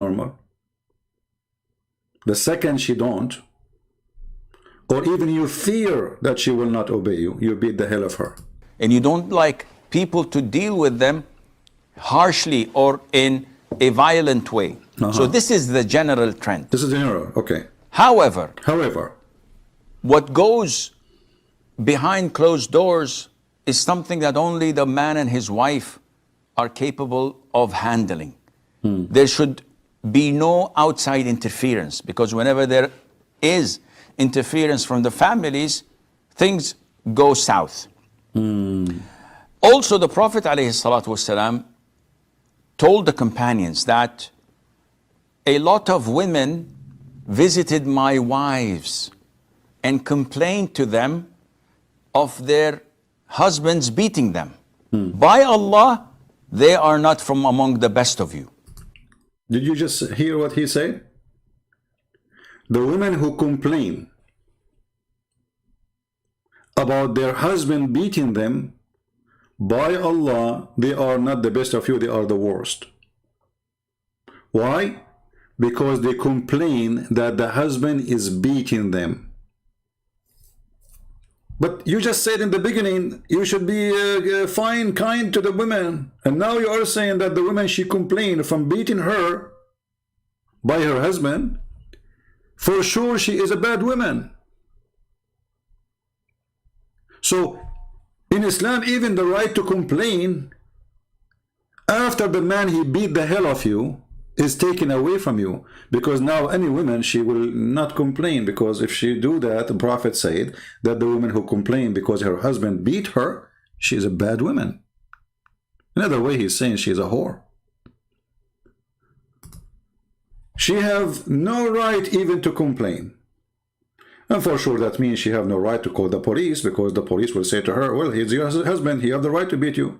normal. The second she don't, or even you fear that she will not obey you, you beat the hell of her. And you don't like people to deal with them harshly or in a violent way. So this is the general trend. This is general, okay. However, However, what goes behind closed doors is something that only the man and his wife are capable of handling. There should be no outside interference, because whenever there is interference from the families, things go south. Also, the Prophet ﷺ told the companions that a lot of women visited my wives and complained to them of their husbands beating them. By Allah, they are not from among the best of you. did you just hear what he said? The women who complain about their husband beating them, by Allah, they are not the best of you, they are the worst. Why? Because they complain that the husband is beating them. But you just said in the beginning, you should be fine, kind to the women. And now you are saying that the woman she complained from beating her by her husband, for sure she is a bad woman. So in Islam, even the right to complain after the man he beat the hell of you is taken away from you, because now any woman, she will not complain, because if she do that, the Prophet said that the woman who complained because her husband beat her, she is a bad woman. Another way he's saying she is a whore. She have no right even to complain. And for sure that means she have no right to call the police, because the police will say to her, well, he's your husband, he have the right to beat you.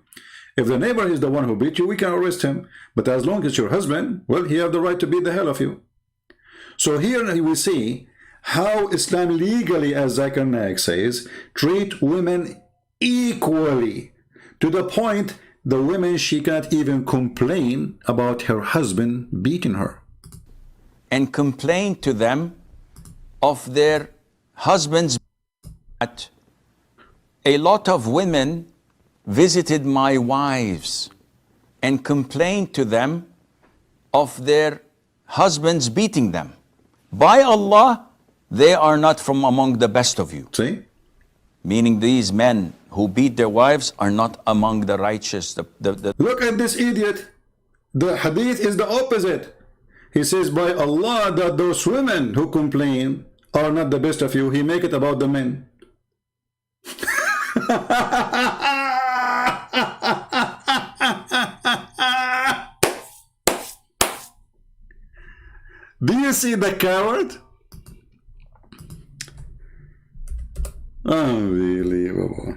If the neighbor is the one who beat you, we can arrest him. But as long as your husband, well, he have the right to beat the hell of you. So here we see how Islam legally, as Zakir Naik says, treat women equally, to the point the women, she can't even complain about her husband beating her. And complain to them of their husbands. A lot of women visited my wives and complained to them of their husbands beating them. By Allah, they are not from among the best of you. See? Meaning these men who beat their wives are not among the righteous. Look at this idiot. The hadith is the opposite. He says, by Allah, that those women who complain are not the best of you. He make it about the men. Do you see the coward? Unbelievable.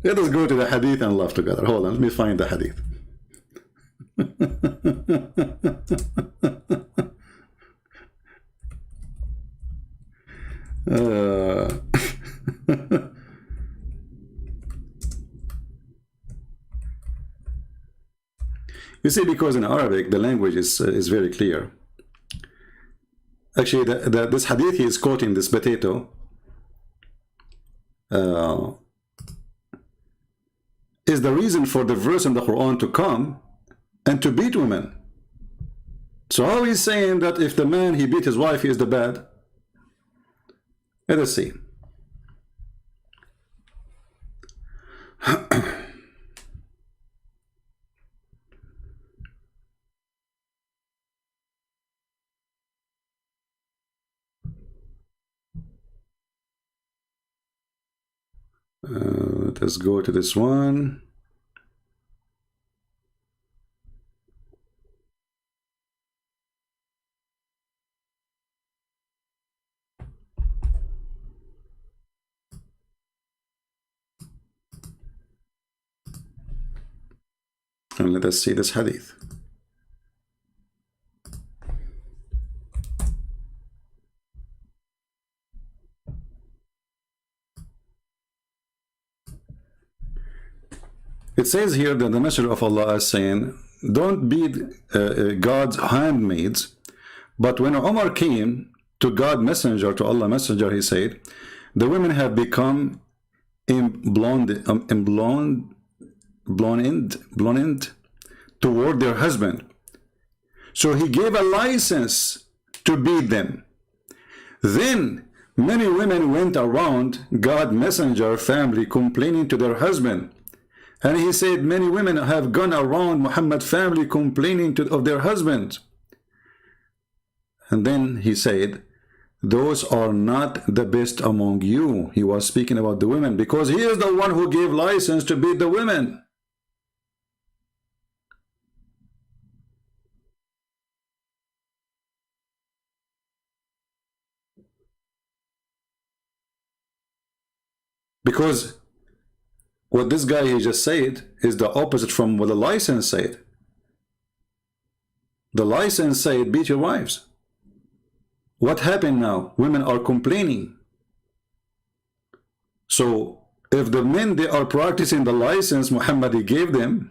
Let us go to the hadith and laugh together. Hold on, let me find the hadith. You see, because in Arabic the language is very clear. Actually, this hadith he is quoting, this potato, is the reason for the verse in the Quran to come and to beat women. So how he's saying that if the man he beat his wife, he is the bad? Let us see. Let us go to this one. And let us see this hadith. It says here that the Messenger of Allah is saying don't be God's handmaids. But when Umar came to God messenger, to Allah messenger, he said, the women have become blonde toward their husband. So he gave a license to beat them. Then many women went around God messenger family complaining to their husband. And he said many women have gone around Muhammad family complaining of their husbands. And then he said, those are not the best among you. He was speaking about the women because he is the one who gave license to beat the women. Because what this guy he just said is the opposite from what the license said. The license said, beat your wives. What happened now? Women are complaining. So if the men, they are practicing the license Muhammad he gave them,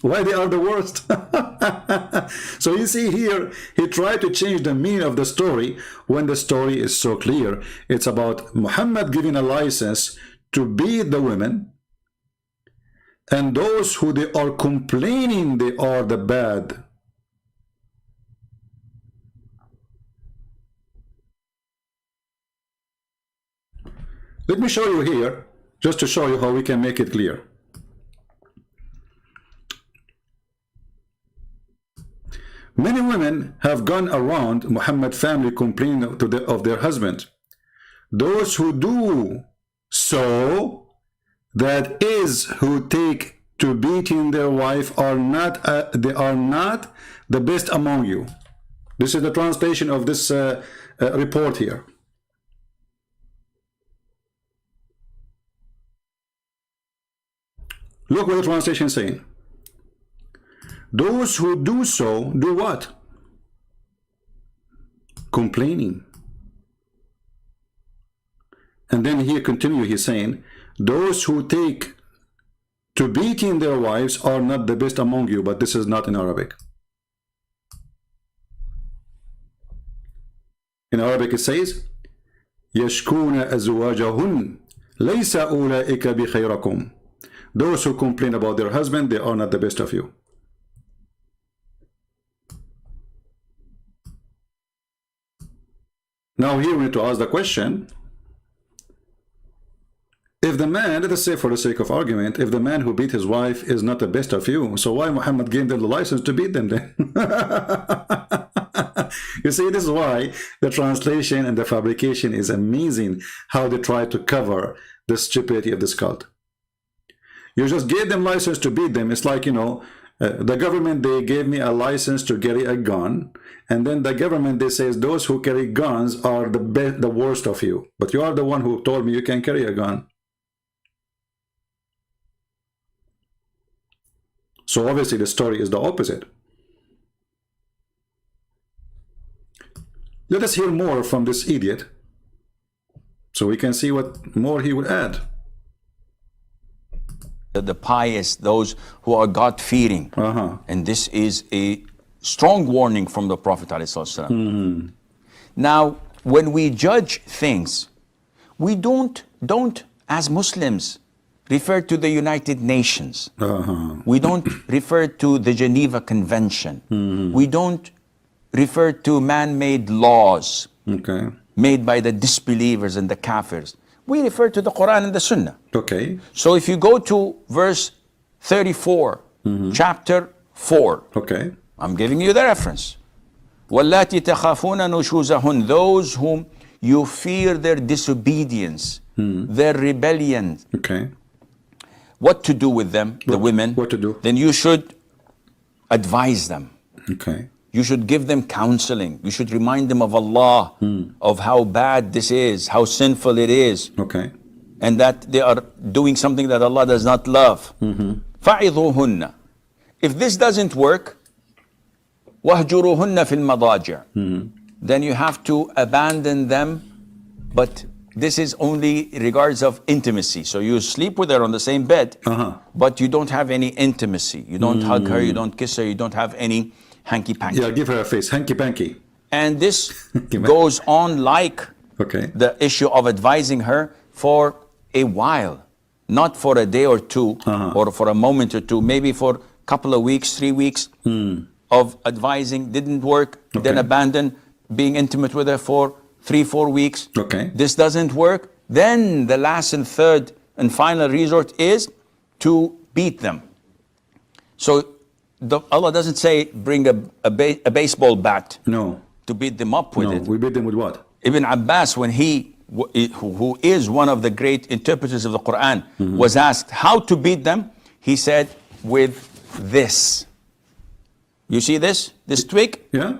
why they are the worst? So you see here, he tried to change the meaning of the story when the story is so clear. It's about Muhammad giving a license to beat the women, and those who they are complaining, they are the bad. Let me show you here, just to show you how we can make it clear. Many women have gone around Muhammad family complaining of their husband. Those who do so, that is, who take to beating their wife, are not they are not the best among you. This is the translation of this report here. Look what the translation is saying. Those who do so, do what? Complaining. And then here continue, he's saying, those who take to beating their wives are not the best among you, but this is not in Arabic. In Arabic it says, يشكون أزواجهن ليس أولئك بخيركم. Those who complain about their husband, they are not the best of you. Now here we need to ask the question, if the man, let us say for the sake of argument, if the man who beat his wife is not the best of you, so why Muhammad gave them the license to beat them then? You see, this is why the translation and the fabrication is amazing, how they try to cover the stupidity of this cult. You just gave them license to beat them. It's like, you know, the government, they gave me a license to carry a gun, and then the government, they says those who carry guns are the worst of you, but you are the one who told me you can carry a gun. So obviously the story is the opposite. Let us hear more from this idiot so we can see what more he would add. The pious, those who are God-fearing. And this is a strong warning from the Prophet ﷺ. Now, when we judge things, we don't as Muslims refer to the United Nations. We don't refer to the Geneva Convention. We don't refer to man-made laws made by the disbelievers and the kafirs. We refer to the Quran and the Sunnah. So if you go to verse 34, chapter 4, I'm giving you the reference. وَاللَّاتِ تَخَافُونَ نُشُوزَهُنْ, those whom you fear their disobedience, their rebellion. What to do with them, the women? What to do? Then you should advise them. You should give them counseling. You should remind them of Allah, of how bad this is, how sinful it is, and that they are doing something that Allah does not love. فَعِظُوهُنَّ. If this doesn't work, وَهْجُرُوهُنَّ فِي الْمَضَاجِعِ. Then you have to abandon them, but this is only regards of intimacy. So you sleep with her on the same bed, but you don't have any intimacy. You don't hug her, you don't kiss her, you don't have any hanky-panky. Yeah, give her a face, hanky-panky. And this goes on like the issue of advising her for a while, not for a day or two, or for a moment or two, maybe for a couple of weeks, 3 weeks of advising, didn't work, then abandon, being intimate with her for 3-4 weeks. This doesn't work. Then the last and third and final resort is to beat them. So Allah doesn't say bring a baseball bat. No. To beat them up with it. We beat them with what? Ibn Abbas, when who is one of the great interpreters of the Quran, was asked how to beat them, he said, with this. You see this? This twig? Yeah.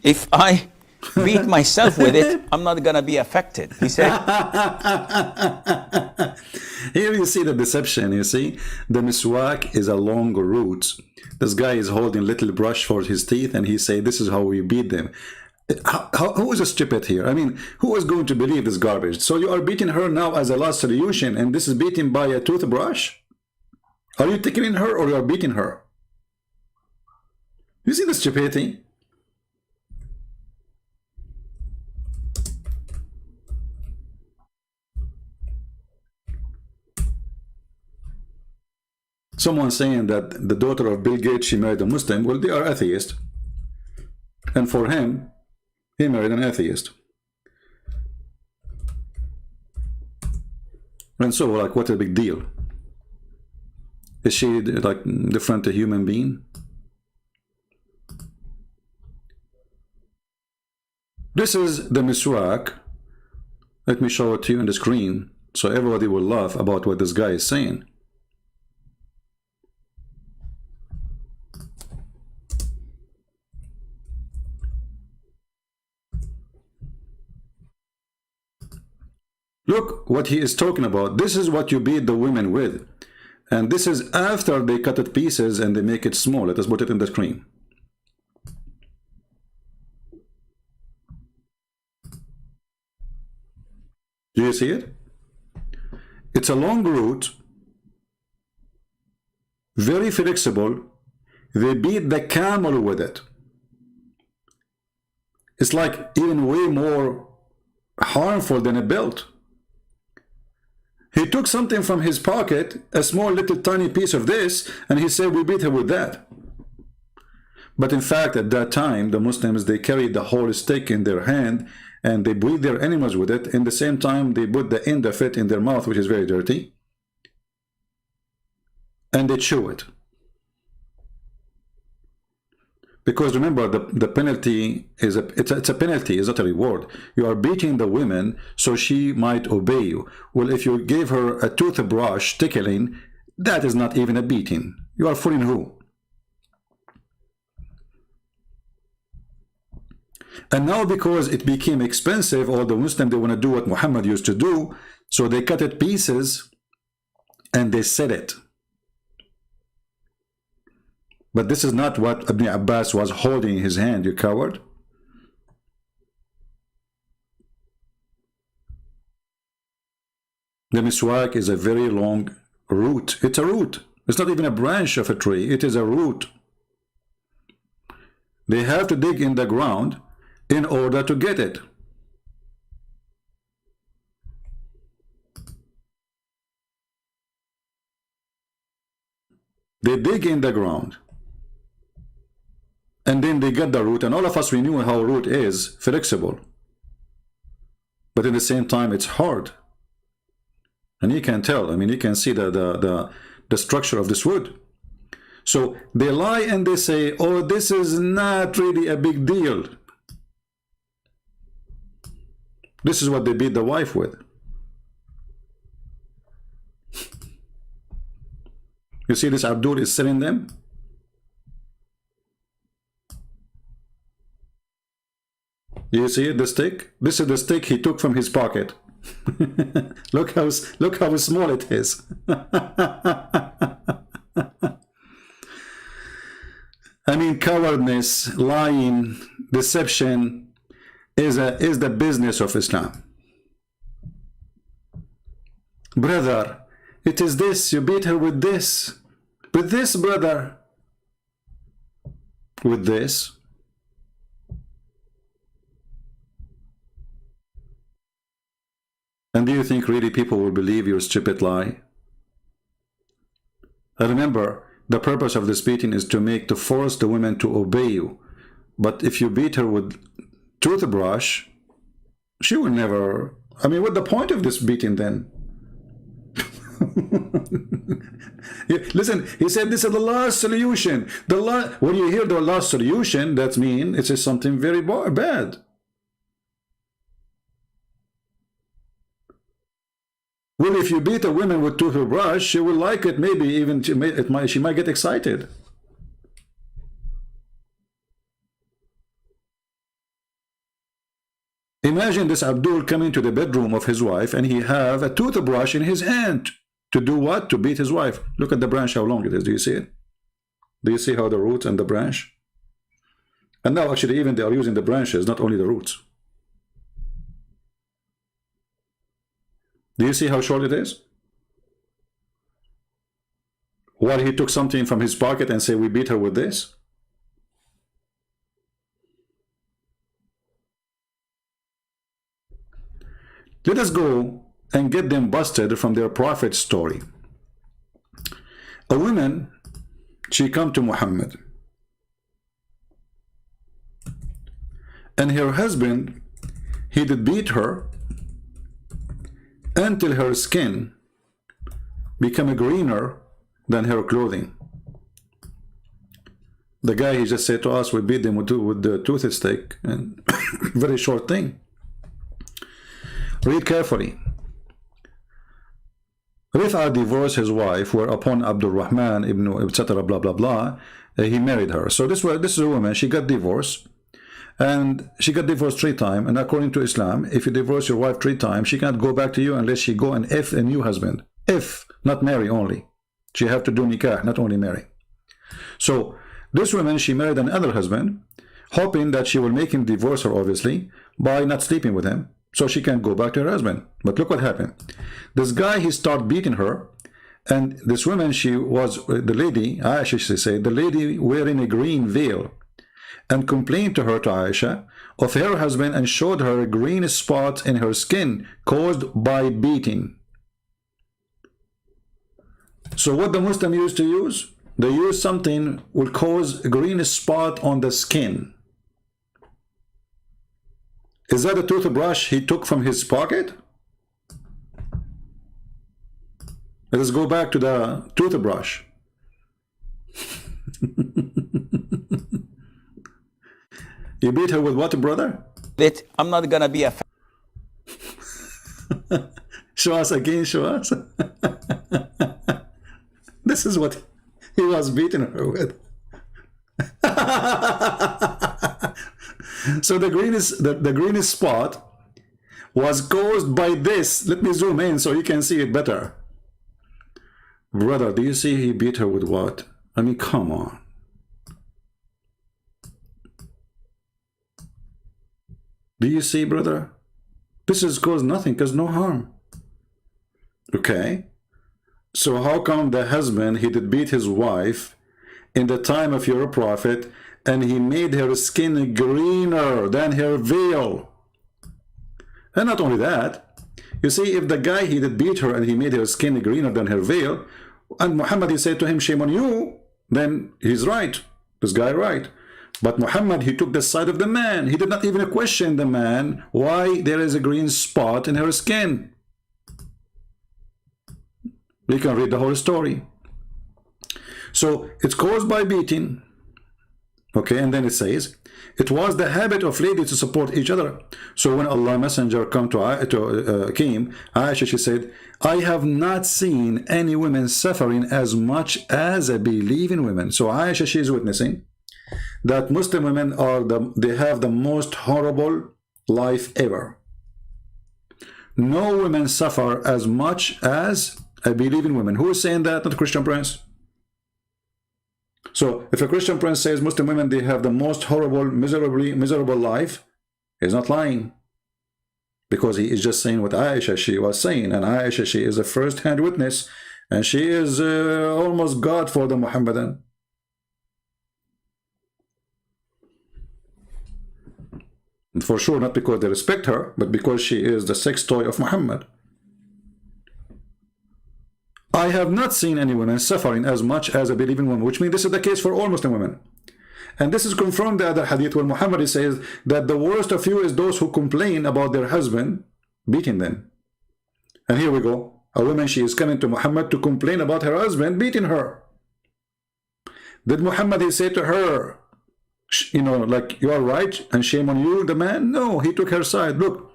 If I beat myself with it, I'm not going to be affected. He said. Here you see the deception, you see? The miswak is a long root. This guy is holding little brush for his teeth and he say, this is how we beat them. Who is stupid here? I mean, who is going to believe this garbage? So you are beating her now as a last solution, and this is beaten by a toothbrush? Are you tickling her or you are beating her? You see the stupidity? Someone saying that the daughter of Bill Gates, she married a Muslim. Well, they are atheists. And for him, he married an atheist. And so, like, what a big deal. Is she, like, different a human being? This is the miswak. Let me show it to you on the screen so everybody will laugh about what this guy is saying. Look what he is talking about. This is what you beat the women with. And this is after they cut it pieces and they make it small. Let us put it in the screen. Do you see it? It's a long root, very flexible. They beat the camel with it. It's like even way more harmful than a belt. He took something from his pocket, a small little tiny piece of this, and he said we beat her with that. But in fact, at that time, the Muslims, they carried the whole stick in their hand and they beat their animals with it. In the same time, they put the end of it in their mouth, which is very dirty, and they chew it. Because remember, the penalty is it's a penalty, it's not a reward. You are beating the women so she might obey you. Well, if you gave her a toothbrush tickling, that is not even a beating. You are fooling who? And now because it became expensive, all the Muslims, they want to do what Muhammad used to do, so they cut it pieces and they sell it. But this is not what Ibn Abbas was holding in his hand, you coward. The miswak is a very long root. It's a root. It's not even a branch of a tree. It is a root. They have to dig in the ground in order to get it. They dig in the ground. And then they get the root, and all of us, we knew how root is flexible. But at the same time, it's hard. And you can tell, I mean, you can see the structure of this wood. So they lie and they say, oh, this is not really a big deal. This is what they beat the wife with. You see this Abdul is selling them? You see the stick? This is the stick he took from his pocket. look how small it is. I mean, cowardness, lying, deception is the business of Islam. Brother, it is this, you beat her with this. With this, brother. With this. And do you think really people will believe your stupid lie? And remember, the purpose of this beating is to force the women to obey you. But if you beat her with toothbrush, she will never... I mean, what's the point of this beating then? Listen, he said this is the last solution. When you hear the last solution, that means it is something very bad. Well, if you beat a woman with toothbrush, she will like it. Maybe even she might get excited. Imagine this Abdul coming to the bedroom of his wife and he have a toothbrush in his hand. To do what? To beat his wife. Look at the branch, how long it is. Do you see it? Do you see how the roots and the branch? And now actually even they are using the branches, not only the roots. Do you see how short it is? While he took something from his pocket and said, we beat her with this. Let us go and get them busted from their prophet story. A woman, she come to Muhammad. And her husband, he did beat her until her skin became greener than her clothing. The guy, he just said to us, we beat them with the toothstick, and very short thing. Read carefully. Rif'a divorced his wife, whereupon Abdul Rahman ibn etc. blah blah blah, he married her. So this is a woman, she got divorced. And she got divorced 3 times. And according to Islam, if you divorce your wife 3 times, she can't go back to you unless she go and F a new husband. If, not marry only. She have to do nikah, not only marry. So this woman, she married another husband, hoping that she will make him divorce her, obviously, by not sleeping with him, so she can go back to her husband. But look what happened. This guy, he started beating her, and this woman, she was, the lady, Aisha, she said, the lady wearing a green veil, and complained to her, to Aisha, of her husband and showed her a green spot in her skin caused by beating. So what the Muslim used to use? They use something will cause a green spot on the skin. Is that a toothbrush he took from his pocket? Let us go back to the toothbrush. You beat her with what, brother? I'm not gonna be a Show us again, show us. This is what he was beating her with. So the green spot was caused by this. Let me zoom in so you can see it better. Brother, do you see he beat her with what? I mean, come on. Do you see, brother? This is caused nothing, cause no harm. Okay. So how come the husband, he did beat his wife in the time of your prophet, and he made her skin greener than her veil? And not only that, you see, if the guy, he did beat her and he made her skin greener than her veil, and Muhammad, he said to him, shame on you, then he's right. This guy right. But Muhammad, he took the side of the man. He did not even question the man why there is a green spot in her skin. You can read the whole story. So it's caused by beating. Okay, and then it says, it was the habit of ladies to support each other. So when Allah Messenger came, Aisha, she said, I have not seen any women suffering as much as I believe in women. So Aisha, she is witnessing that Muslim women they have the most horrible life ever. No women suffer as much as I believe in women. Who is saying that? Not a Christian Prince. So if a Christian Prince says Muslim women, they have the most horrible, miserable life, he's not lying. because he is just saying what Aisha she was saying, and Aisha she is a first-hand witness, and she is almost God for the Muhammadan. And for sure, not because they respect her, but because she is the sex toy of Muhammad. I have not seen any women suffering as much as a believing woman, which means this is the case for all Muslim women. And this is confirmed the other hadith where Muhammad says that the worst of you is those who complain about their husband beating them. And here we go. A woman, she is coming to Muhammad to complain about her husband beating her. Did Muhammad say to her, you know, like, you are right and shame on you, the man? No, he took her side. Look,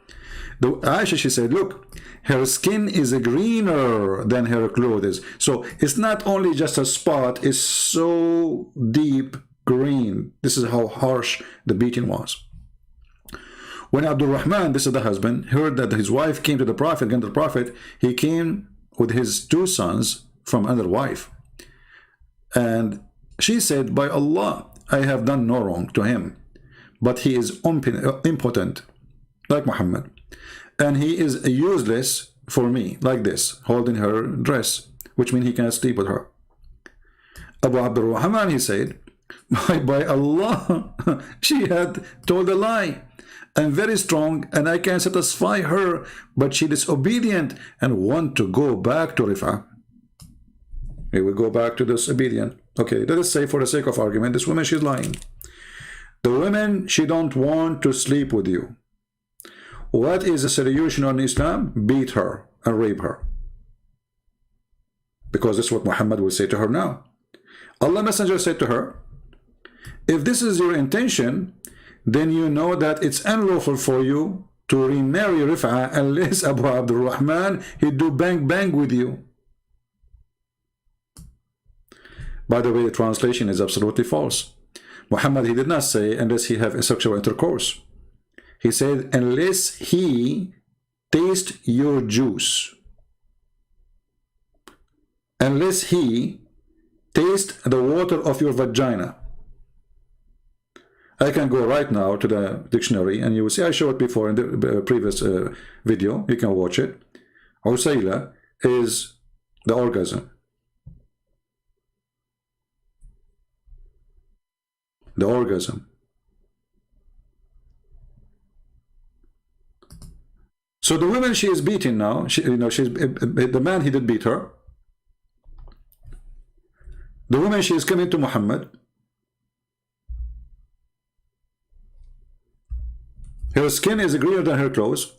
Aisha, she said, look, her skin is greener than her clothes. So it's not only just a spot, it's so deep green. This is how harsh the beating was. When Abdul Rahman, this is the husband, heard that his wife came to the Prophet, he came with his 2 sons from another wife. And she said, by Allah, I have done no wrong to him, but he is impotent, like Muhammad. And he is useless for me, like this, holding her dress, which means he cannot sleep with her. Abu Abdul Rahman, he said, by Allah, she had told a lie. I'm very strong and I can satisfy her, but she is disobedient and want to go back to Rif'ah. We will go back to disobedient. Okay, let us say for the sake of argument, this woman, she's lying. The woman, she don't want to sleep with you. What is the solution on Islam? Beat her and rape her. Because that's what Muhammad will say to her now. Allah Messenger said to her, if this is your intention, then you know that it's unlawful for you to remarry Rif'ah unless Abu Abdul Rahman, he do bang bang with you. By the way, the translation is absolutely false. Muhammad, he did not say unless he have a sexual intercourse. He said unless he taste your juice. Unless he taste the water of your vagina. I can go right now to the dictionary and you will see, I showed it before in the previous video, you can watch it. Usayla is the orgasm. The orgasm. So the woman, she is beaten now. The man, he did beat her. The woman, she is coming to Muhammad. Her skin is greener than her clothes.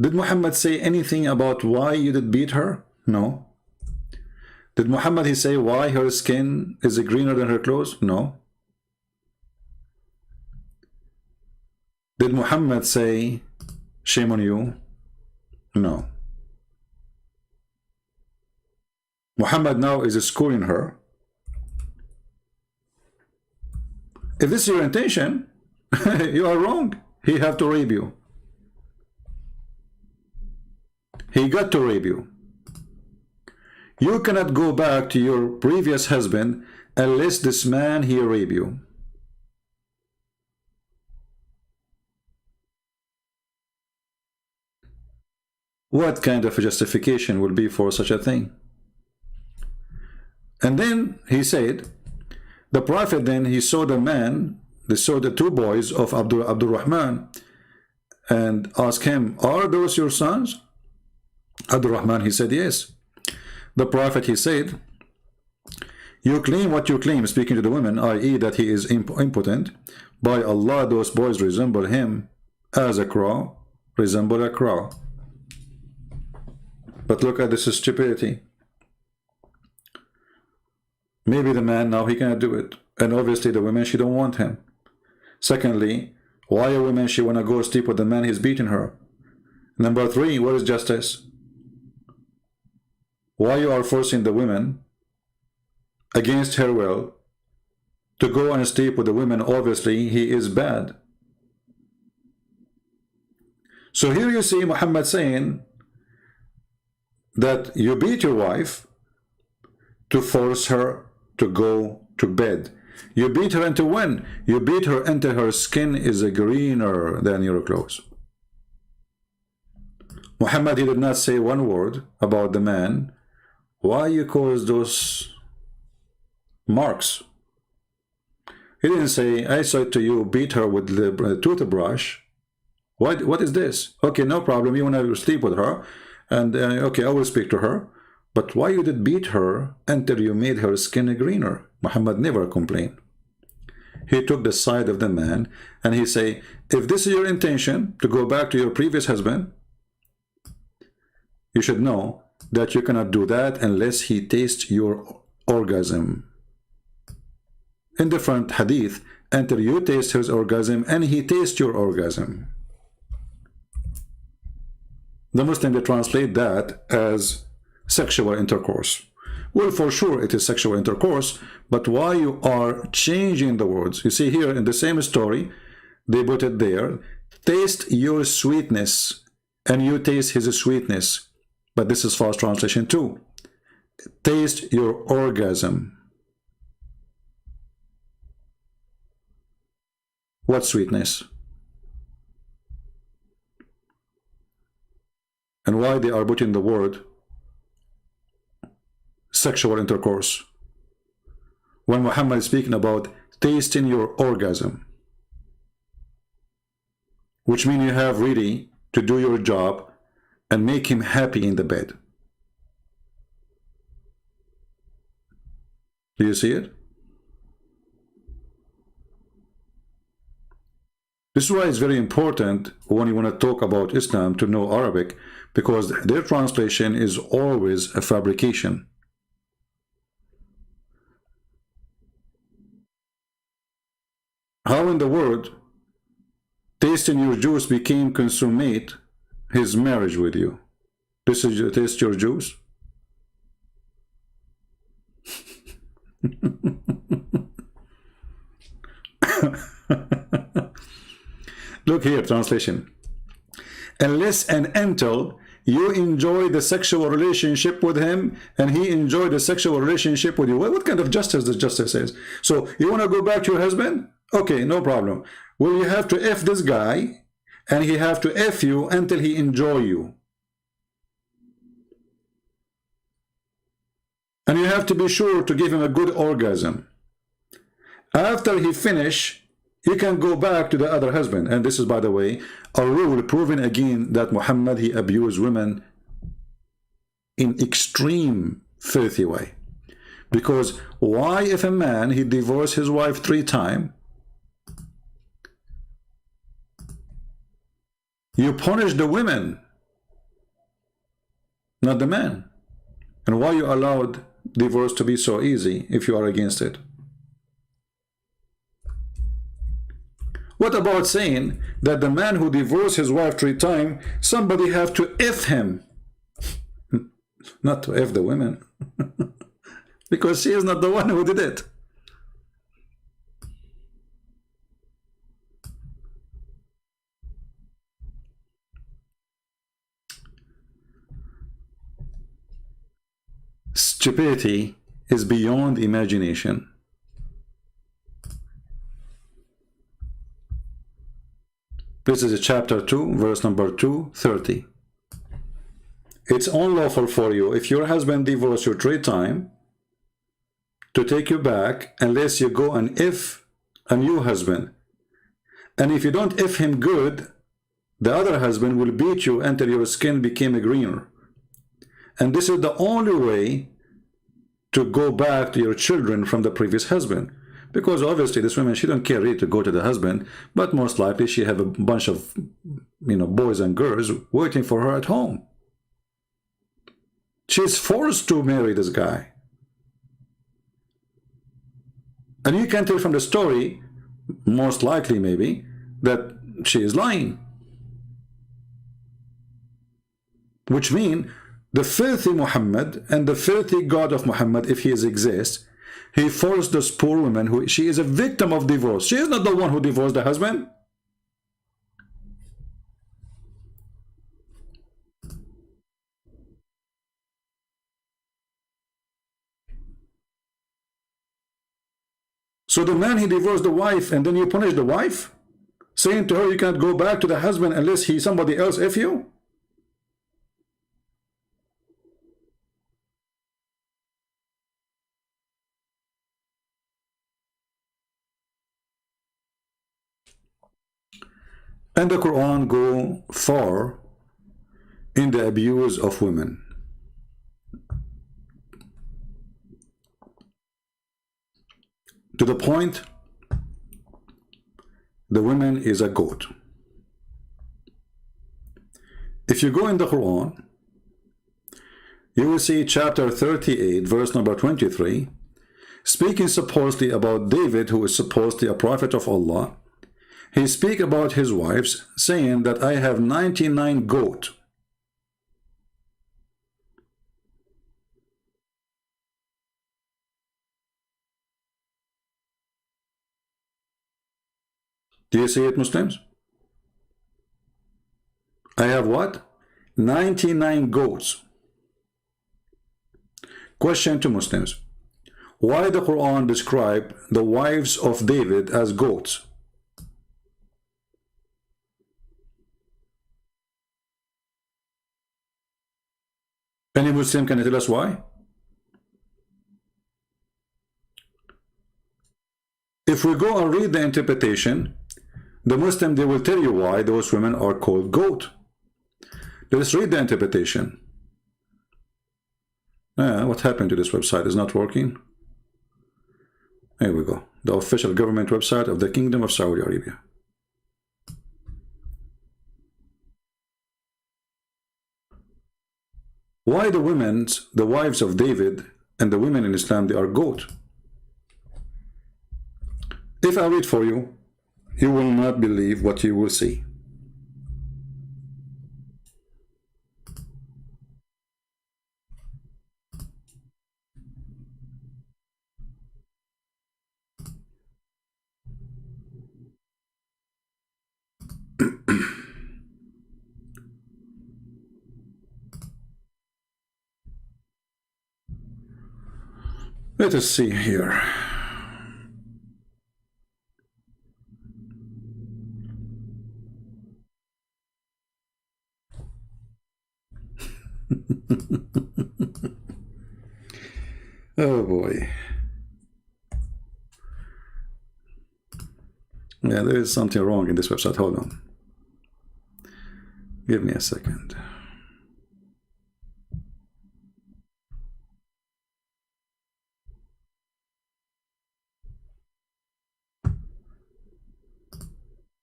Did Muhammad say anything about why you did beat her? No. Did Muhammad he say why her skin is greener than her clothes? No. Did Muhammad say shame on you? No. Muhammad now is schooling her. If this is your intention, you are wrong. He have to rape you. He got to rape you. You cannot go back to your previous husband unless this man he rape you. What kind of a justification will be for such a thing? And then he said, the Prophet then, he saw the man, they saw the 2 boys of Abdul Rahman and asked him, are those your sons? Abdul Rahman, he said, yes. The Prophet, he said, you claim what you claim, speaking to the women, i.e. that he is impotent. By Allah, those boys resemble him as a crow, resemble a crow. But look at this stupidity. Maybe the man now he cannot do it. And obviously the women, she don't want him. Secondly, why a woman she wanna go sleep with the man he's beating her? Number 3, what is justice? Why you are forcing the women against her will to go and sleep with the women? Obviously he is bad. So here you see Muhammad saying that you beat your wife to force her to go to bed. You beat her into when? You beat her into her skin is greener than your clothes. Muhammad, he did not say one word about the man. Why you cause those marks? He didn't say, I said to you, beat her with the toothbrush. What is this? Okay, no problem. You want to sleep with her, and okay, I will speak to her. But why you did beat her until you made her skin greener? Muhammad never complained. He took the side of the man, and he say, if this is your intention to go back to your previous husband, you should know that you cannot do that unless he tastes your orgasm. In different hadith, until you taste his orgasm and he tastes your orgasm. The Muslim, they translate that as sexual intercourse. Well, for sure it is sexual intercourse, but why you are changing the words? You see here in the same story, they put it there, taste your sweetness, and you taste his sweetness. But this is false translation too. Taste your orgasm. What sweetness? And why they are putting the word sexual intercourse when Muhammad is speaking about tasting your orgasm, which means you have really to do your job and make him happy in the bed. Do you see it? This is why it's very important when you want to talk about Islam to know Arabic, because their translation is always a fabrication. How in the world tasting your juice became consummate his marriage with you? This is your taste your juice? Look here, translation. Unless and until you enjoy the sexual relationship with him and he enjoyed the sexual relationship with you. What kind of justice does justice is? So you want to go back to your husband? Okay, no problem. Well, you have to F this guy and he have to F you until he enjoy you. And you have to be sure to give him a good orgasm. After he finish, you can go back to the other husband. And this is, by the way, a rule proving again that Muhammad, he abused women in extreme filthy way. Because why, if a man, he divorced his wife 3 times, you punish the women, not the man. And why you allowed divorce to be so easy if you are against it? What about saying that the man who divorced his wife 3 times, somebody have to F him? Not to F the women. Because she is not the one who did it. Stupidity is beyond imagination. This is chapter 2, verse number 230. It's unlawful for you, if your husband divorced you 3 times, to take you back unless you go and F a new husband. And if you don't F him good, the other husband will beat you until your skin became greener. And this is the only way to go back to your children from the previous husband. Because obviously this woman, she don't care really to go to the husband, but most likely she have a bunch of, boys and girls waiting for her at home. She's forced to marry this guy. And you can tell from the story, most likely maybe, that she is lying. Which means the filthy Muhammad and the filthy God of Muhammad, if he exists, he forced this poor woman, who she is a victim of divorce. She is not the one who divorced the husband. So the man, he divorced the wife, and then you punish the wife, saying to her you can't go back to the husband unless somebody else F you. And the Quran go far in the abuse of women. To the point, the woman is a goat. If you go in the Quran, you will see chapter 38, verse number 23, speaking supposedly about David, who is supposedly a prophet of Allah. He speaks about his wives, saying that I have 99 goats. Do you see it, Muslims? I have what? 99 goats. Question to Muslims. Why the Quran describe the wives of David as goats? Any Muslim can tell us why? If we go and read the interpretation, the Muslim, they will tell you why those women are called goat. Let's read the interpretation. What happened to this website? Is not working. Here we go. The official government website of the Kingdom of Saudi Arabia. Why the women, the wives of David and the women in Islam, they are goat? If I read for you, you will not believe what you will see. Let us see here. Oh boy. Yeah, there is something wrong in this website. Hold on. Give me a second.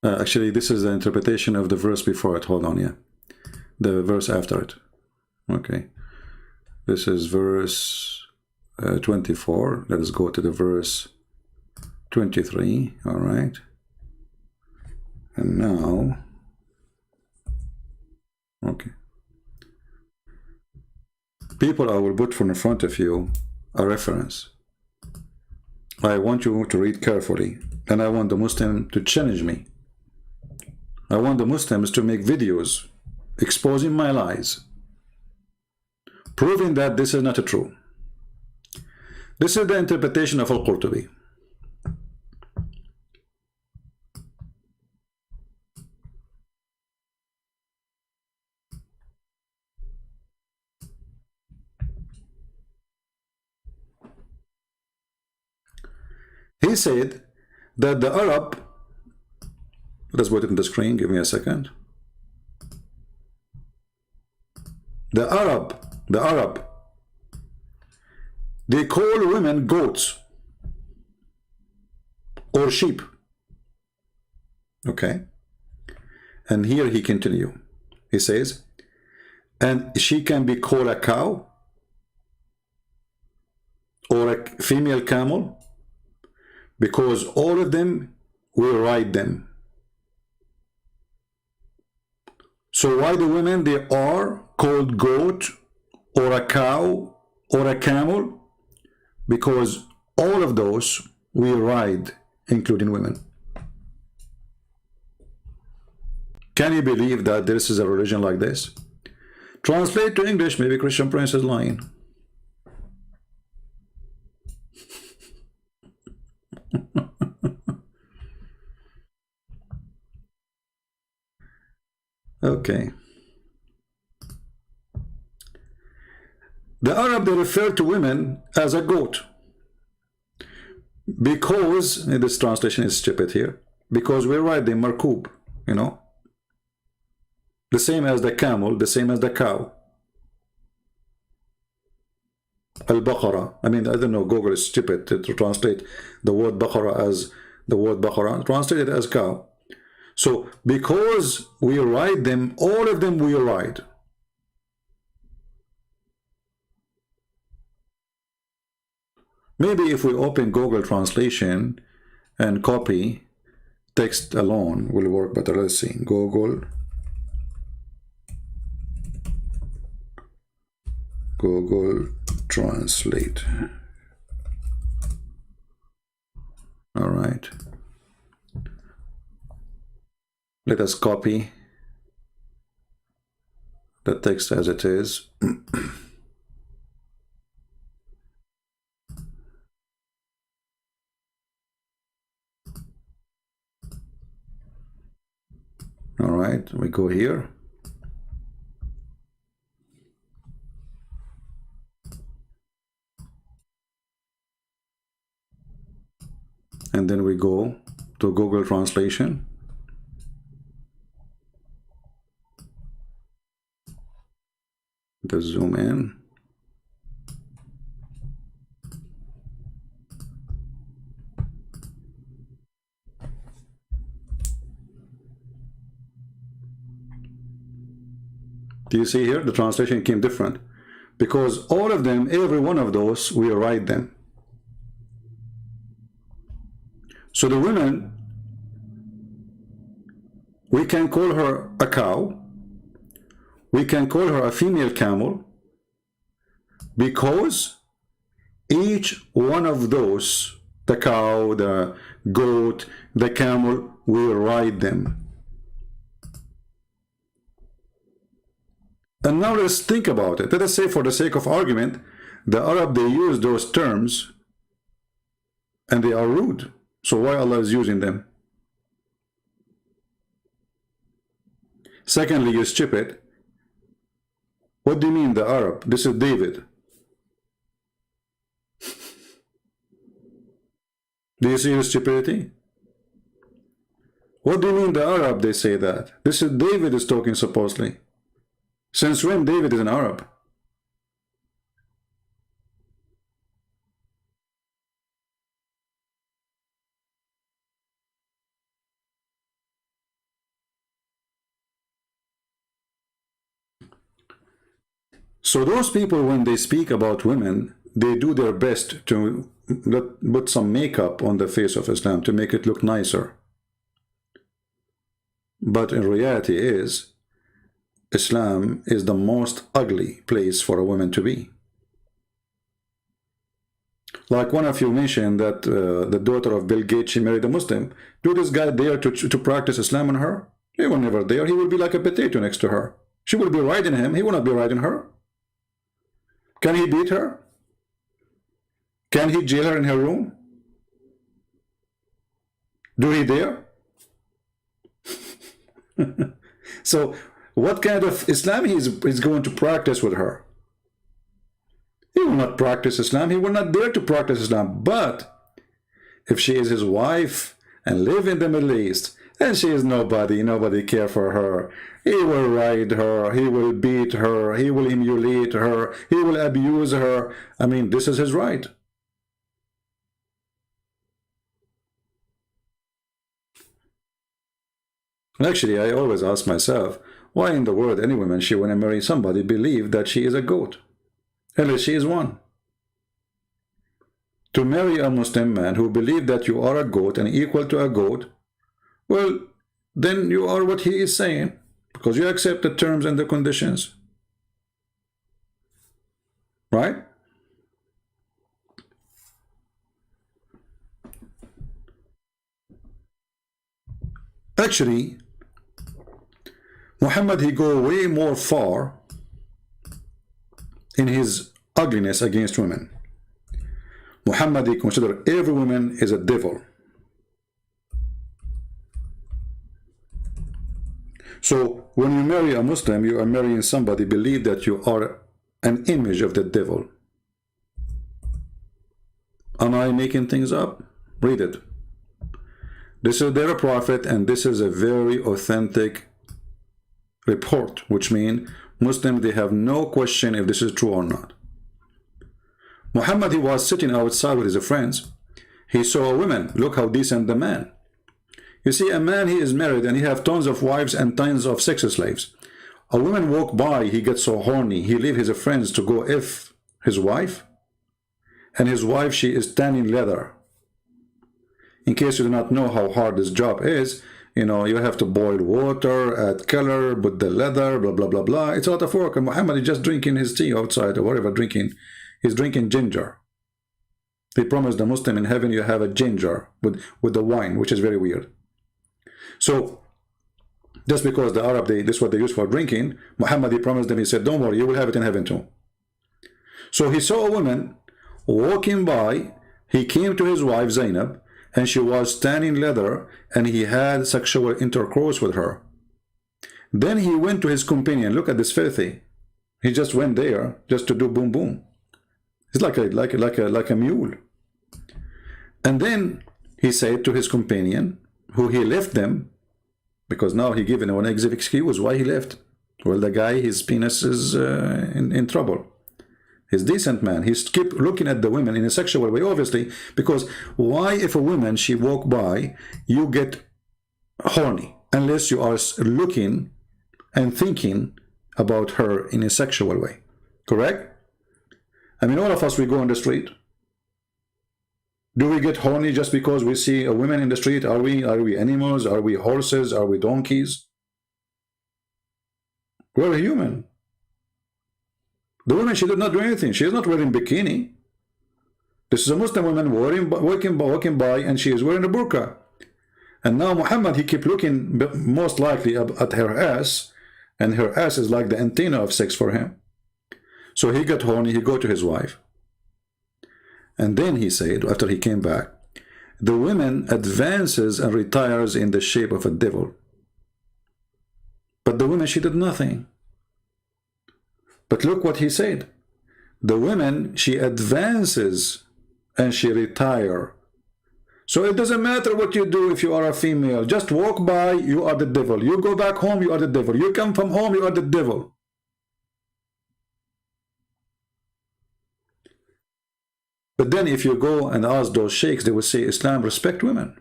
Actually, this is the interpretation of the verse before it. Hold on, yeah. The verse after it. Okay. This is verse 24. Let us go to the verse 23. All right. And now, okay. People, I will put in front of you a reference. I want you to read carefully, and I want the Muslim to challenge me. I want the Muslims to make videos exposing my lies, proving that this is not true. This is the interpretation of Al-Qurtubi. He said that the Arab, let's put it on the screen, give me a second. The Arab, they call women goats or sheep. Okay. And here he continue. He says, and she can be called a cow or a female camel, because all of them will ride them. So why the women, they are called goat or a cow or a camel? Because all of those will ride, including women. Can you believe that this is a religion like this? Translate to English, maybe Christian Prince is lying. Okay. The Arab, they refer to women as a goat because, this translation is stupid here, because we ride the markub, you know, The same as the camel, the same as the cow. Al-Baqarah. I mean, I don't know, Google is stupid to translate the word Baqarah as the word Baqarah. Translate it as cow. So, because we ride them, all of them we ride. Maybe if we open Google Translation and copy, text alone will work better. Let's see. Google Translate. All right. Let us copy the text as it is. All right, we go here. And then we go to Google Translation. Let's zoom in. Do you see here? The translation came different. Because all of them, every one of those, we write them. So the women, we can call her a cow. We can call her a female camel. Because each one of those, the cow, the goat, the camel, we ride them. And now let's think about it. Let us say, for the sake of argument, the Arab, they use those terms and they are rude. So why Allah is using them? Secondly, you stupid. What do you mean the Arab? This is David. Do you see the stupidity? What do you mean the Arab? They say that. This is David is talking supposedly. Since when David is an Arab? So those people, when they speak about women, they do their best to put some makeup on the face of Islam to make it look nicer. But in reality Islam is the most ugly place for a woman to be. Like one of you mentioned that the daughter of Bill Gates, she married a Muslim. Do this guy dare to practice Islam on her? He will never dare. He will be like a potato next to her. She will be riding him. He will not be riding her. Can he beat her? Can he jail her in her room? Do he dare? So what kind of Islam he is going to practice with her? He will not practice Islam. He will not dare to practice Islam. But if she is his wife and live in the Middle East, and she is nobody care for her, he will ride her, he will beat her, he will humiliate her, he will abuse her. I mean, this is his right. Actually, I always ask myself, why in the world any woman, she want to marry somebody, believe that she is a goat? Unless she is one. To marry a Muslim man who believes that you are a goat and equal to a goat, well, then you are what he is saying, because you accept the terms and the conditions. Right? Actually, Muhammad, he go way more far in his ugliness against women. Muhammad, he consider every woman is a devil. So when you marry a Muslim, you are marrying somebody believe that you are an image of the devil. Am I making things up? Read it. This is their prophet, and this is a very authentic report, which means Muslims, they have no question if this is true or not. Muhammad, he was sitting outside with his friends. He saw a woman. Look how decent the man. You see, a man, he is married and he have tons of wives and tons of sex slaves. A woman walk by, he gets so horny, he leave his friends to go F his wife. And his wife, she is tanning leather. In case you do not know how hard this job is, you know, you have to boil water, add color, put the leather, blah, blah, blah, blah. It's a lot of work. And Muhammad is just drinking his tea outside or whatever drinking. He's drinking ginger. They promised the Muslim in heaven you have a ginger with the wine, which is very weird. So, just because the Arab, this is what they use for drinking, Muhammad, he promised them, he said, don't worry, you will have it in heaven too. So he saw a woman walking by, he came to his wife Zainab, and she was tanning leather, and he had sexual intercourse with her. Then he went to his companion. Look at this filthy. He just went there just to do boom boom. He's like a mule. And then he said to his companion, who he left them, because now he given one excuse why he left. Well, the guy, his penis is in trouble. He's a decent man. He's keep looking at the women in a sexual way, obviously, because why, if a woman, she walk by, you get horny, unless you are looking and thinking about her in a sexual way, correct? I mean, all of us, we go on the street. Do we get horny just because we see a woman in the street? Are we animals? Are we horses? Are we donkeys? We're human. The woman, she did not do anything. She is not wearing bikini. This is a Muslim woman walking by, and she is wearing a burqa. And now Muhammad, he keep looking most likely at her ass, and her ass is like the antenna of sex for him. So he got horny, he go to his wife. And then he said, after he came back, the woman advances and retires in the shape of a devil. But the woman, she did nothing. But look what he said. The woman, she advances and she retires. So it doesn't matter what you do if you are a female. Just walk by, you are the devil. You go back home, you are the devil. You come from home, you are the devil. But then if you go and ask those sheikhs, they will say Islam respect women.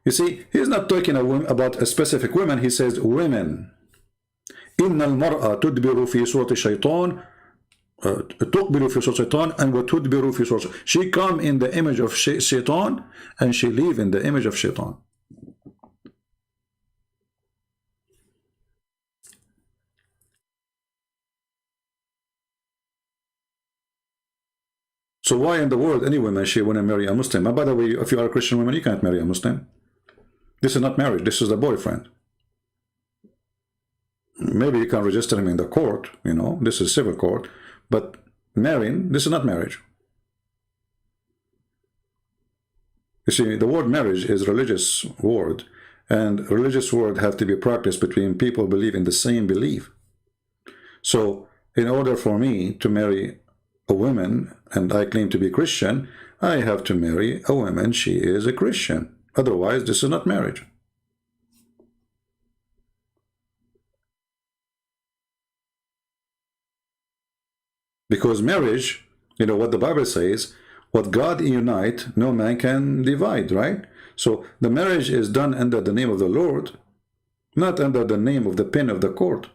You see, he's not talking about a specific woman. He says women. إن المرأة تدبر في صورة الشيطان تقبل في صورة الشيطان and وتدبر في صورة. She come in the image of shaitan and she leave in the image of shaitan. So why in the world any woman she want to marry a Muslim? And by the way, if you are a Christian woman, you can't marry a Muslim. This is not marriage. This is the boyfriend. Maybe you can register him in the court, you know, this is civil court, but marrying, this is not marriage. You see, the word marriage is a religious word, and religious word have to be practiced between people who believe in the same belief. So, in order for me to marry a woman, and I claim to be Christian, I have to marry a woman, she is a Christian. Otherwise, this is not marriage. Because marriage, you know what the Bible says, what God unite, no man can divide, right? So the marriage is done under the name of the Lord, not under the name of the pen of the court.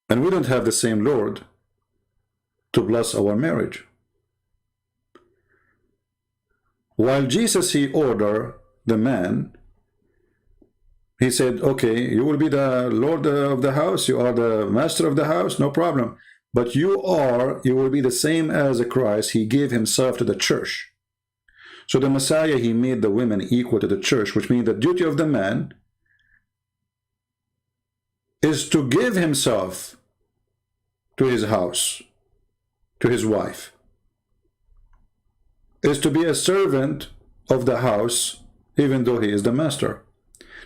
And we don't have the same Lord to bless our marriage. While Jesus, he ordered the man, he said, okay, you will be the Lord of the house, you are the master of the house, no problem. But you will be the same as Christ. He gave himself to the church. So the Messiah, he made the women equal to the church, which means the duty of the man is to give himself to his house, to his wife, is to be a servant of the house, even though he is the master.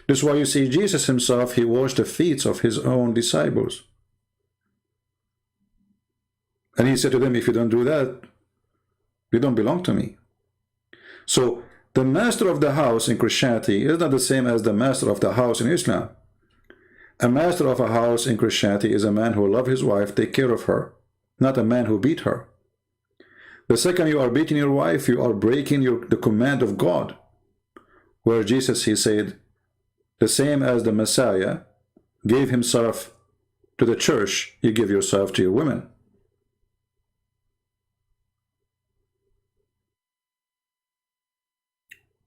This is why you see Jesus himself, he washed the feet of his own disciples. And he said to them, if you don't do that, you don't belong to me. So The master of the house in Christianity is not the same as the master of the house in Islam. A master of a house in Christianity is a man who loves his wife, take care of her, not a man who beat her. The second you are beating your wife, you are breaking the command of God, where Jesus, he said, the same as the Messiah gave himself to the church, you give yourself to your women.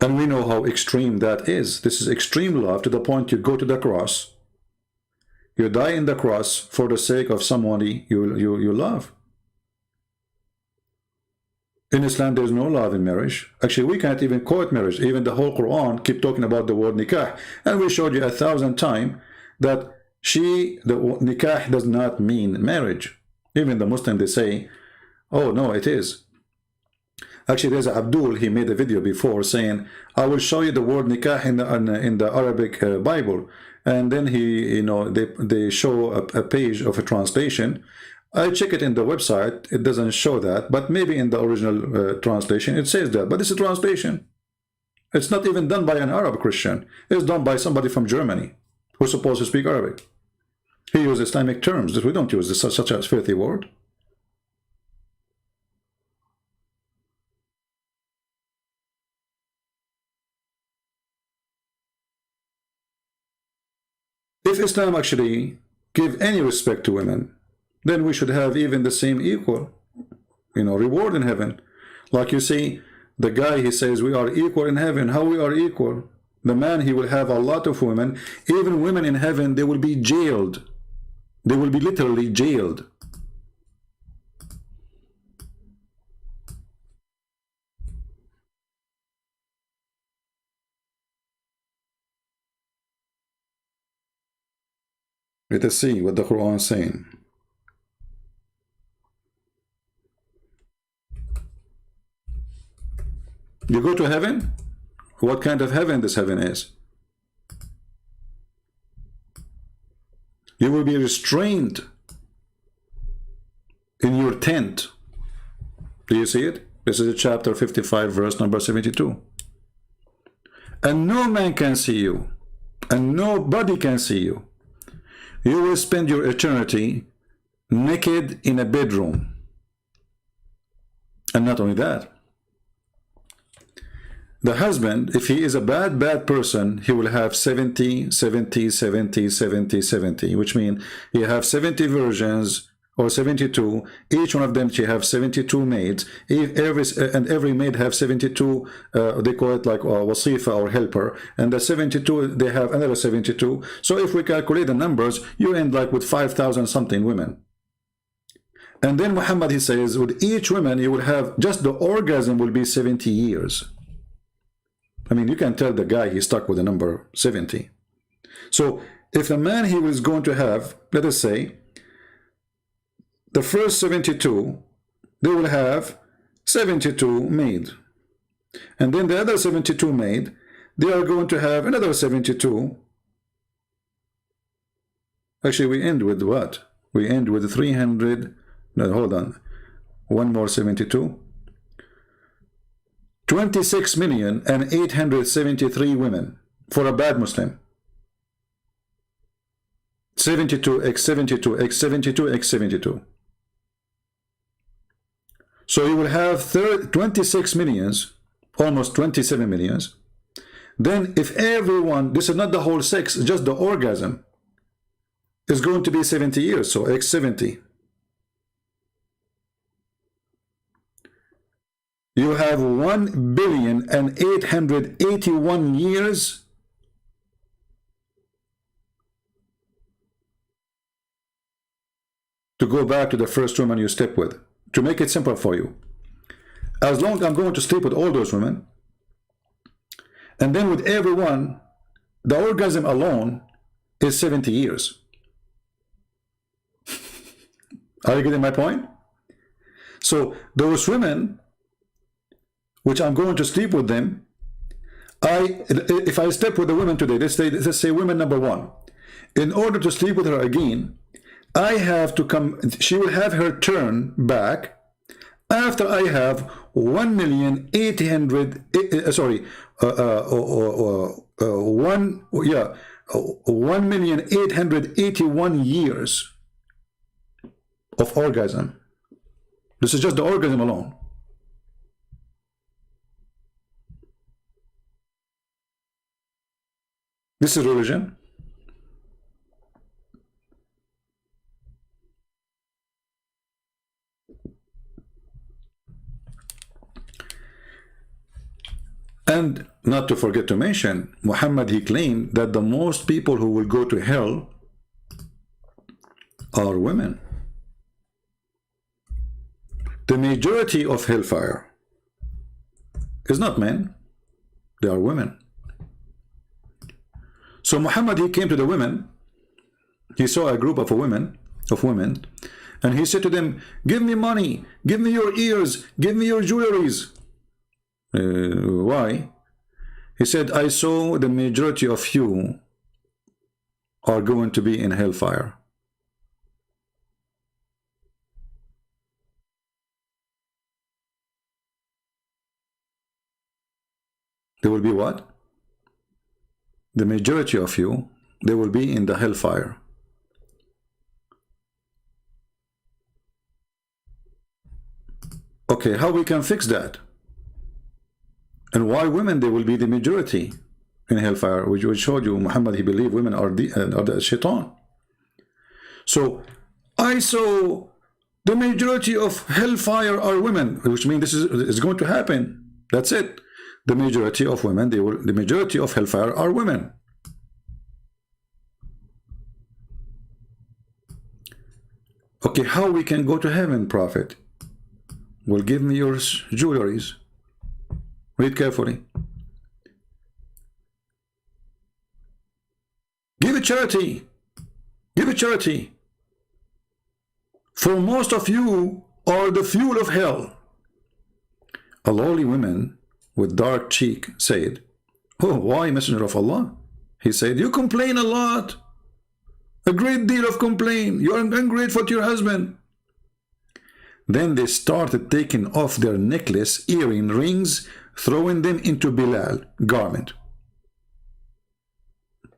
And we know how extreme that is. This is extreme love to the point you go to the cross. You die in the cross for the sake of somebody you love. In Islam, there is no love in marriage. Actually, we can't even call it marriage. Even the whole Quran keep talking about the word nikah. And we showed you 1,000 times that the nikah does not mean marriage. Even the Muslim, they say, oh no, it is. Actually, there's Abdul, he made a video before saying, I will show you the word nikah in the Arabic Bible. And then they show a page of a translation. I check it in the website, it doesn't show that, but maybe in the original translation it says that. But it's a translation. It's not even done by an Arab Christian. It's done by somebody from Germany who's supposed to speak Arabic. He uses Islamic terms. We don't use such a filthy word. If Islam actually give any respect to women, then we should have even the same equal, reward in heaven. Like you see, the guy, he says, we are equal in heaven. How we are equal? The man, he will have a lot of women. Even women in heaven, they will be jailed. They will be literally jailed. Let us see what the Quran is saying. You go to heaven? What kind of heaven this heaven is? You will be restrained in your tent. Do you see it? This is chapter 55, verse number 72. And no man can see you, and nobody can see you. You will spend your eternity naked in a bedroom. And not only that, the husband, if he is a bad person, he will have 70, 70, 70, 70, 70, which means he have 70 virgins or 72. Each one of them, she have 72 maids. Every maid have 72, they call it like wasifa or helper. And the 72, they have another 72. So if we calculate the numbers, you end like with 5,000 something women. And then Muhammad, he says, with each woman, you will have, just the orgasm will be 70 years. I mean, you can tell the guy he's stuck with the number 70. So if a man, he was going to have, let us say, the first 72, they will have 72 made. And then the other 72 made, they are going to have another 72. Actually, we end with what? We end with 300, no, hold on. One more 72. 26,873 women for a bad Muslim. 72 x 72 x 72 x 72. So you will have 26 millions, almost 27 millions. Then if everyone, this is not the whole sex, just the orgasm, is going to be 70 years, so x 70. You have 1,881 years to go back to the first woman you slept with. To make it simple for you, as long as I'm going to sleep with all those women, and then with everyone, the orgasm alone is 70 years. Are you getting my point? So those women, which I'm going to sleep with them, if I sleep with a woman today, let's say woman number 1, in order to sleep with her again, I have to come, she will have her turn back after I have 1,881 years of orgasm. This is just the orgasm alone. This is religion. And not to forget to mention, Muhammad, he claimed that the most people who will go to hell are women. The majority of hellfire is not men, they are women. So Muhammad, he came to the women, he saw a group of women, and he said to them, give me money, give me your ears, give me your jewelries. Why? He said, I saw the majority of you are going to be in hellfire. There will be what? The majority of you, they will be in the hellfire. Okay, how we can fix that? And why women, they will be the majority in hellfire? Which showed you, Muhammad, he believed women are the shaitan. So I saw the majority of hellfire are women, which means this is going to happen. That's it. The majority of women, the majority of hellfire are women. Okay, how we can go to heaven, Prophet? Well, give me your jewelries. Read carefully. Give it charity. Give it charity. For most of you are the fuel of hell. A lowly woman with dark cheek said, oh, why, Messenger of Allah? He said, you complain a lot. A great deal of complaint. You are ungrateful to your husband. Then they started taking off their necklace, earring, rings, throwing them into Bilal garment.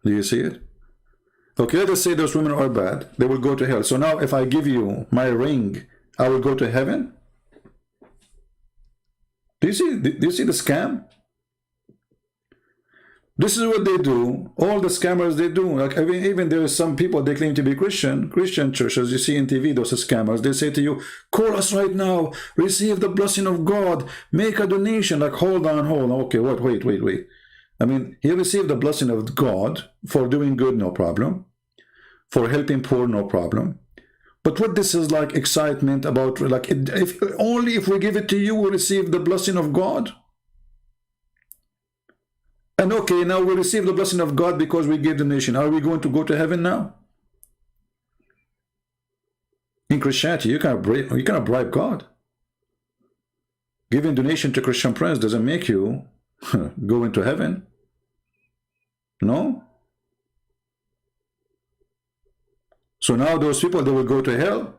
Do you see it? Okay, let us say those women are bad. They will go to hell. So now if I give you my ring, I will go to heaven? Do you see the scam? This is what they do. All the scammers, they do. Like even there is some people, they claim to be Christian churches. You see in TV, those scammers. They say to you, call us right now, receive the blessing of God, make a donation. Like, hold on. Okay, what? Wait. I mean, he received the blessing of God for doing good, no problem. For helping poor, no problem. But what this is like excitement about, like, only if we give it to you, we receive the blessing of God. And okay, now we receive the blessing of God because we gave donation. Are we going to go to heaven now? In Christianity, you cannot bribe God. Giving donation to Christian Prince doesn't make you go into heaven. No? So now those people, they will go to hell.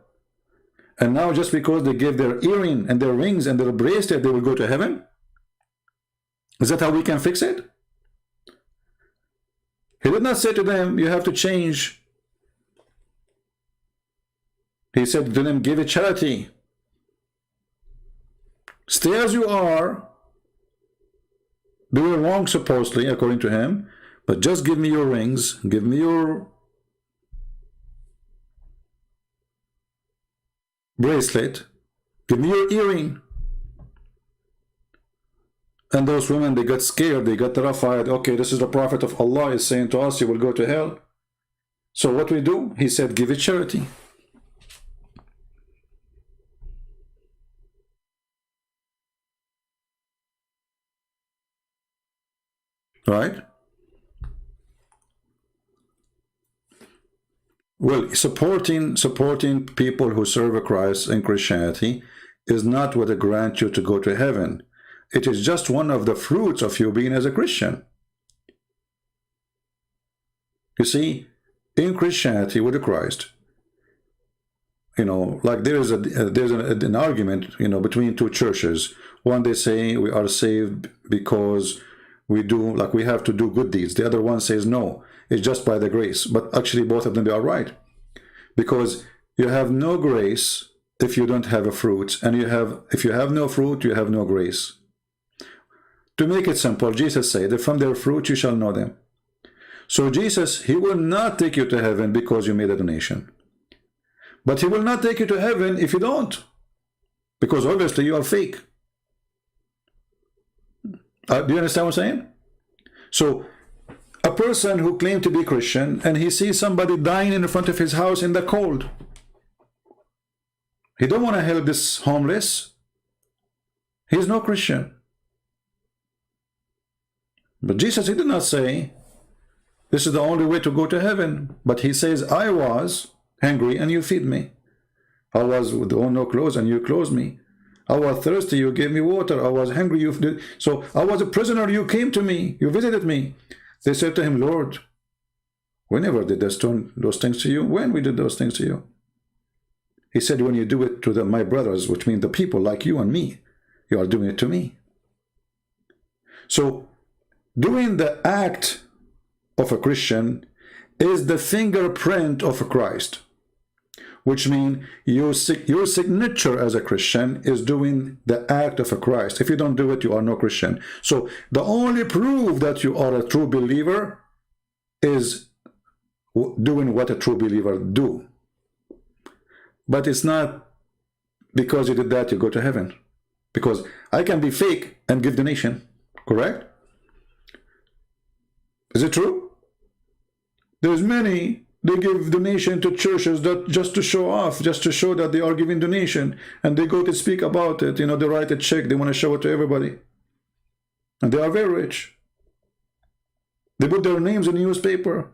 And now just because they gave their earring and their rings and their bracelet, they will go to heaven? Is that how we can fix it? He did not say to them, you have to change. He said to them, give it charity. Stay as you are. Do it wrong, supposedly, according to him. But just give me your rings. Give me your bracelet. Give me your earring. And those women, they got scared, they got terrified. Okay, this is the Prophet of Allah is saying to us, you will go to hell. So what we do? He said, give it charity. Right? Well, supporting people who serve Christ in Christianity is not what grants you to go to heaven. It is just one of the fruits of you being as a Christian. You see, in Christianity with Christ, you know, like there's an argument, you know, between two churches. One they say we are saved because we do, like we have to do good deeds. The other one says no, it's just by the grace. But actually both of them, they are right. Because you have no grace if you don't have a fruit, and if you have no fruit, you have no grace. To make it simple, Jesus said that from their fruit you shall know them. So Jesus, he will not take you to heaven because you made a donation. But he will not take you to heaven if you don't. Because obviously you are fake. Do you understand what I'm saying? So a person who claimed to be Christian and he sees somebody dying in front of his house in the cold. He don't want to help this homeless. He's no Christian. But Jesus, he did not say this is the only way to go to heaven. But he says, I was hungry and you feed me. I was with no clothes and you clothed me. I was thirsty, you gave me water. I was hungry, you did. So I was a prisoner, you came to me, you visited me. They said to him, Lord, we never did those things to you. When we did those things to you? He said, when you do it to my brothers, which means the people like you and me, you are doing it to me. So doing the act of a Christian is the fingerprint of Christ, which means your signature as a Christian is doing the act of a Christ. If you don't do it, you are no Christian. So the only proof that you are a true believer is doing what a true believer do. But it's not because you did that you go to heaven. Because I can be fake and give donation, correct? Is it true? There's many, they give donation to churches that just to show off, just to show that they are giving donation, and they go to speak about it. You know, they write a check, they want to show it to everybody. And they are very rich. They put their names in the newspaper.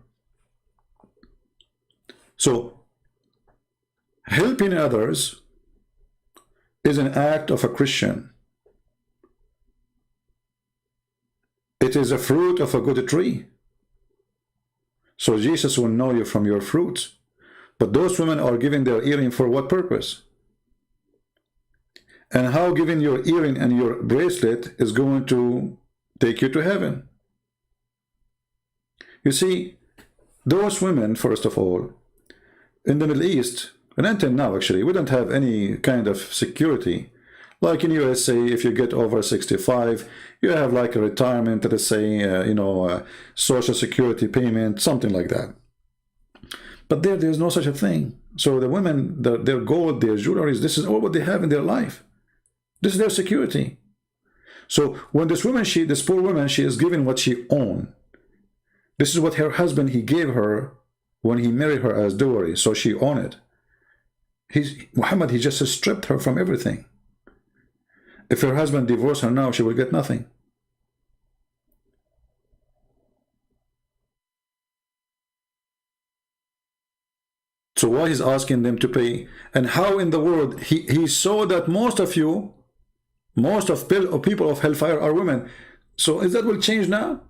So, helping others is an act of a Christian. It is a fruit of a good tree. So Jesus will know you from your fruits. But those women are giving their earring for what purpose? And how giving your earring and your bracelet is going to take you to heaven? You see, those women, first of all, in the Middle East, and until now actually, we don't have any kind of security. Like in USA, if you get over 65, you have like a retirement, let's say, social security payment, something like that. But there's no such a thing. So the women, their gold, their jewelry, this is all what they have in their life. This is their security. So when this woman, this poor woman, she is given what she owned. This is what her husband, he gave her when he married her as dowry. So she owned it. Muhammad, he just stripped her from everything. If her husband divorced her now, she will get nothing. So why he's asking them to pay? And how in the world he saw that most of people of hellfire are women. So is that will change now?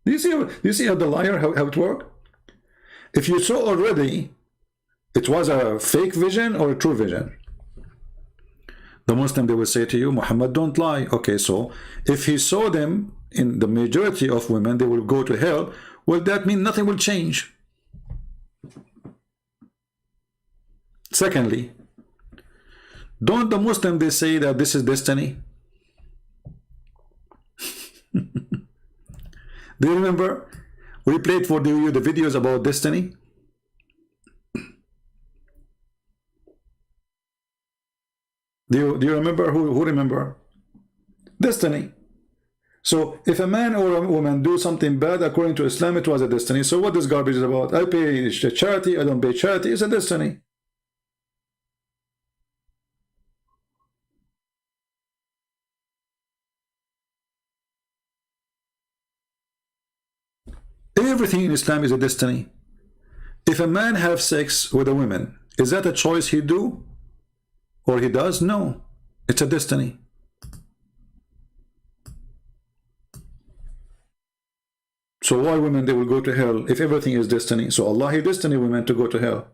Do you see how the liar, how it worked? If you saw already, it was a fake vision or a true vision. The Muslim, they will say to you, Muhammad, don't lie. Okay, so if he saw them in the majority of women, they will go to hell. Well, that means nothing will change. Secondly, don't the Muslim, they say that this is destiny? Do you remember? We played for you the videos about destiny. Do you remember? Who remember? Destiny. So if a man or a woman do something bad according to Islam, it was a destiny. So what this garbage is about? I pay charity, I don't pay charity. It's a destiny. Everything in Islam is a destiny. If a man have sex with a woman, is that a choice he do? Or he does? No. It's a destiny. So why women, they will go to hell if everything is destiny? So Allah, he destined women to go to hell.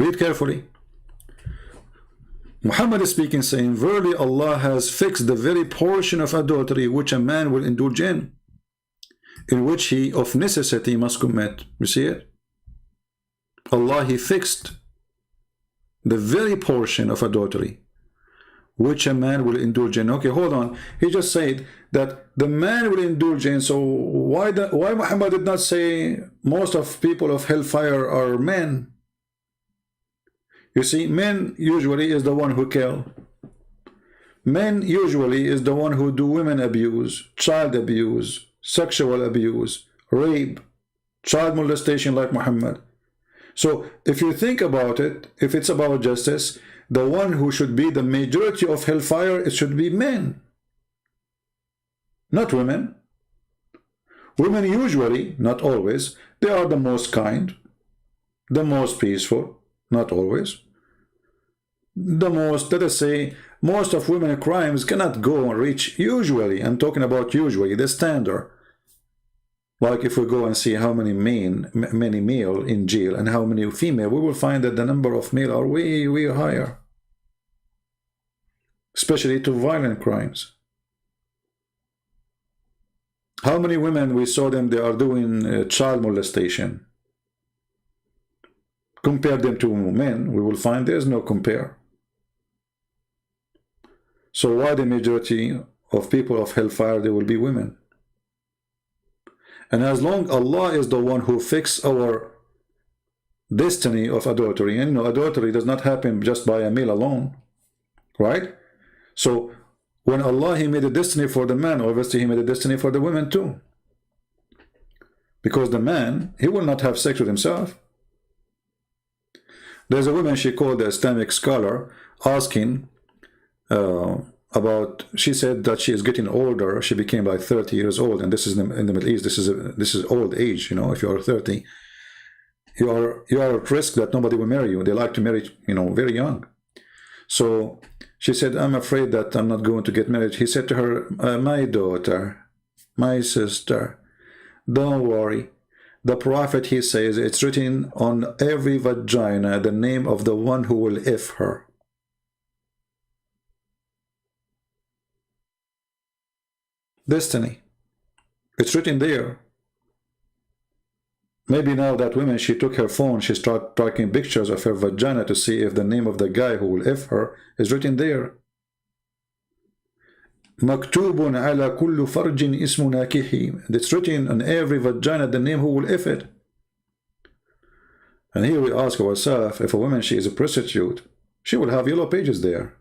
Read carefully. Muhammad is speaking, saying, verily Allah has fixed the very portion of adultery which a man will indulge in which he of necessity must commit. You see it? Allah, He fixed the very portion of adultery which a man will indulge in. Okay, hold on. He just said that the man will indulge in. So why Muhammad did not say most of people of hellfire are men? You see, men usually is the one who kill. Men usually is the one who do women abuse, child abuse, sexual abuse, rape, child molestation like Muhammad. So if you think about it, if it's about justice, the one who should be the majority of hellfire, it should be men, not women. Women usually, not always, they are the most kind, the most peaceful, not always. The most, let us say, most of women crimes cannot go and reach, usually, I'm talking about usually, the standard. Like if we go and see how many male in jail and how many female, we will find that the number of male are way, way higher. Especially to violent crimes. How many women we saw them, they are doing child molestation. Compare them to men, we will find there's no compare. So why the majority of people of hellfire, they will be women? And as long Allah is the one who fixed our destiny of adultery, and you know, adultery does not happen just by a male alone, right? So when Allah, He made a destiny for the man, obviously He made a destiny for the women too. Because the man, he will not have sex with himself. There's a woman, she called the Islamic scholar, asking about, she said that she is getting older. She became like 30 years old, and this is in the Middle East. This is old age. You know, if you are 30, you are at risk that nobody will marry you. They like to marry, you know, very young. So she said, I'm afraid that I'm not going to get married. He said to her, my daughter, my sister, don't worry. The Prophet, he says, it's written on every vagina the name of the one who will if her. Destiny. It's written there. Maybe now that woman, she took her phone, she started taking pictures of her vagina to see if the name of the guy who will if her is written there. Maktubun ala kullu farjin ismu nakihi. It's written on every vagina the name who will if it. And here we ask ourselves, if a woman, she is a prostitute, she will have yellow pages there.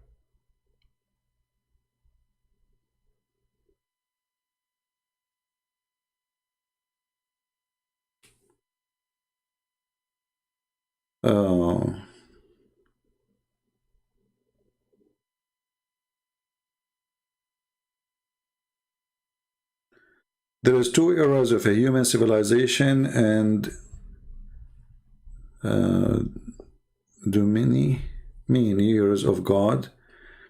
There is two eras of a human civilization and many years of God,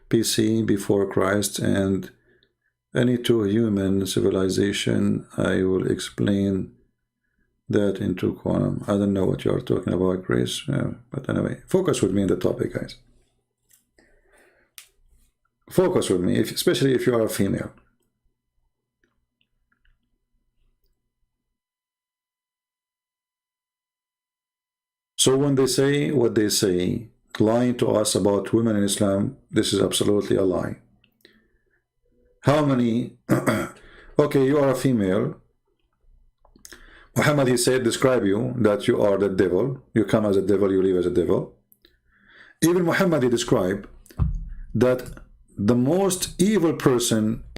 BC, before Christ, and any two human civilization. I will explain that into quantum. I don't know what you are talking about, Grace, but anyway, focus with me on the topic, guys. Focus with me, especially if you are a female. So when they say what they say, lying to us about women in Islam, this is absolutely a lie. How many, okay, you are a female. Muhammad, he said, describe you, that you are the devil. You come as a devil, you leave as a devil. Even Muhammad, he described that the most evil person